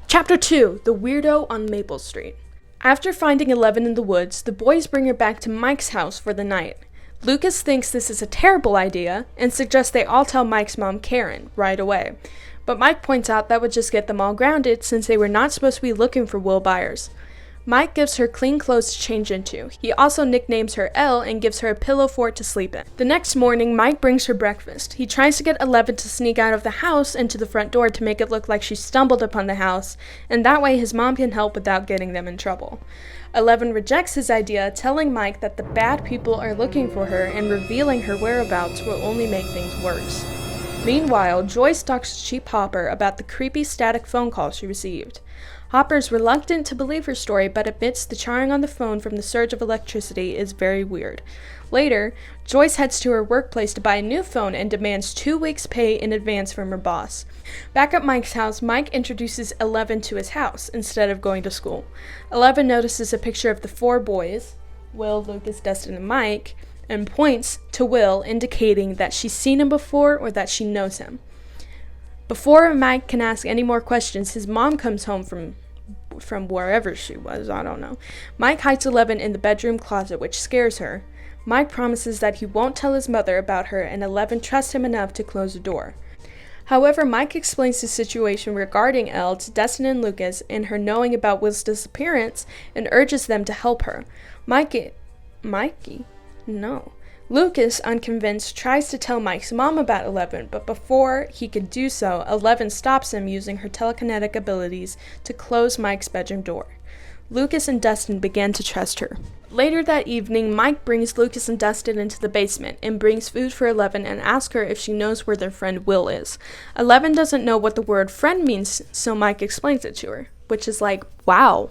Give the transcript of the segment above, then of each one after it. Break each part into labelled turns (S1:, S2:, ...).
S1: Chapter 2, The Weirdo on Maple Street. After finding Eleven in the woods, the boys bring her back to Mike's house for the night. Lucas thinks this is a terrible idea and suggests they all tell Mike's mom, Karen, right away. But Mike points out that would just get them all grounded since they were not supposed to be looking for Will Byers. Mike gives her clean clothes to change into. He also nicknames her Elle and gives her a pillow fort to sleep in. The next morning, Mike brings her breakfast. He tries to get Eleven to sneak out of the house into the front door to make it look like she stumbled upon the house, and that way his mom can help without getting them in trouble. Eleven rejects his idea, telling Mike that the bad people are looking for her and revealing her whereabouts will only make things worse. Meanwhile, Joyce talks to Chief Hopper about the creepy static phone call she received. Hopper's reluctant to believe her story, but admits the charring on the phone from the surge of electricity is very weird. Later, Joyce heads to her workplace to buy a new phone and demands 2 weeks' pay in advance from her boss. Back at Mike's house, Mike introduces Eleven to his house instead of going to school. Eleven notices a picture of the 4 boys, Will, Lucas, Dustin, and Mike, and points to Will, indicating that she's seen him before or that she knows him. Before Mike can ask any more questions, his mom comes home from wherever she was, I don't know. Mike hides Eleven in the bedroom closet, which scares her. Mike promises that he won't tell his mother about her, and Eleven trusts him enough to close the door. However, Mike explains the situation regarding Elle to Dustin and Lucas and her knowing about Will's disappearance and urges them to help her. Lucas, unconvinced, tries to tell Mike's mom about Eleven, but before he could do so, Eleven stops him using her telekinetic abilities to close Mike's bedroom door. Lucas and Dustin begin to trust her. Later that evening, Mike brings Lucas and Dustin into the basement and brings food for Eleven and asks her if she knows where their friend Will is. Eleven doesn't know what the word friend means, so Mike explains it to her, which is like, wow,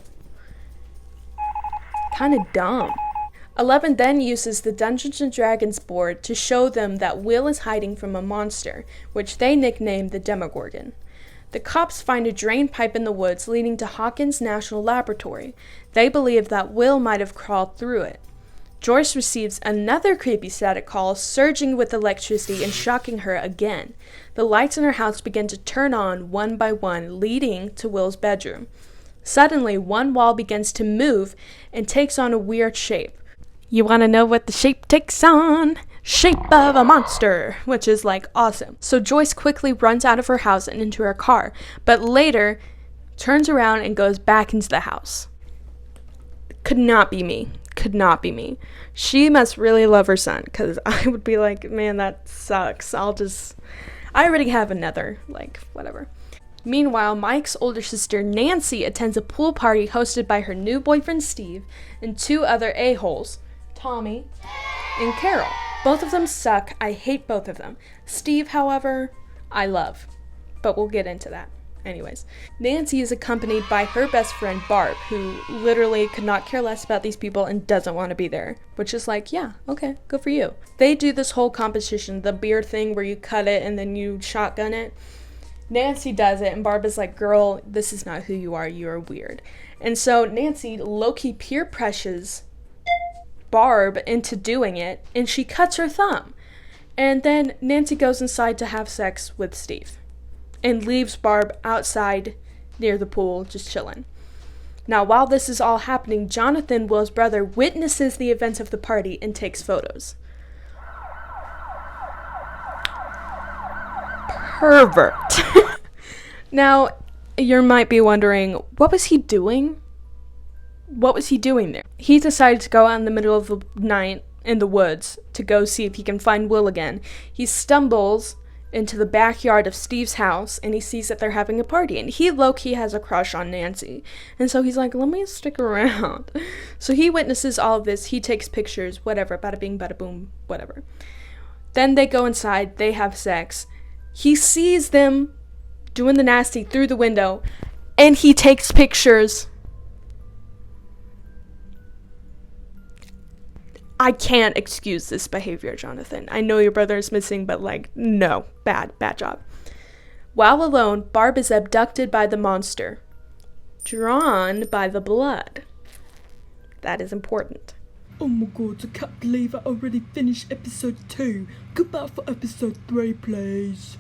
S1: kind of dumb. Eleven then uses the Dungeons & Dragons board to show them that Will is hiding from a monster, which they nickname the Demogorgon. The cops find a drain pipe in the woods leading to Hawkins National Laboratory. They believe that Will might have crawled through it. Joyce receives another creepy static call, surging with electricity and shocking her again. The lights in her house begin to turn on one by one, leading to Will's bedroom. Suddenly, one wall begins to move and takes on a weird shape. You want to know what the shape takes on? Shape of a monster, which is like awesome. So Joyce quickly runs out of her house and into her car, but later turns around and goes back into the house. Could not be me. Could not be me. She must really love her son, because I would be like, man, that sucks. I already have another, whatever. Meanwhile, Mike's older sister Nancy attends a pool party hosted by her new boyfriend Steve and 2 other a-holes, Tommy and Carol. Both of them suck. I hate both of them. Steve, however, I love. But we'll get into that. Anyways, Nancy is accompanied by her best friend Barb, who literally could not care less about these people and doesn't want to be there. Which is like, yeah, okay, good for you. They do this whole competition, the beer thing where you cut it and then you shotgun it. Nancy does it, and Barb is like, girl, this is not who you are. You're weird. And so Nancy low-key peer pressures Barb into doing it, and she cuts her thumb. And then Nancy goes inside to have sex with Steve and leaves Barb outside near the pool just chilling. Now, while this is all happening, Jonathan, Will's brother, witnesses the events of the party and takes photos. Pervert. Now, you might be wondering, what was he doing? What was he doing there? He decided to go out in the middle of the night in the woods to go see if he can find Will again. He stumbles into the backyard of Steve's house, and he sees that they're having a party, and he low-key has a crush on Nancy. And so he's like, let me stick around. So he witnesses all of this. He takes pictures, whatever, bada bing, bada boom, whatever. Then they go inside, they have sex. He sees them doing the nasty through the window, and he takes pictures. I can't excuse this behavior, Jonathan. I know your brother is missing, but no. Bad job. While alone, Barb is abducted by the monster, drawn by the blood. That is important.
S2: Oh my god, I can't believe I already finished episode 2. Goodbye for episode 3, please.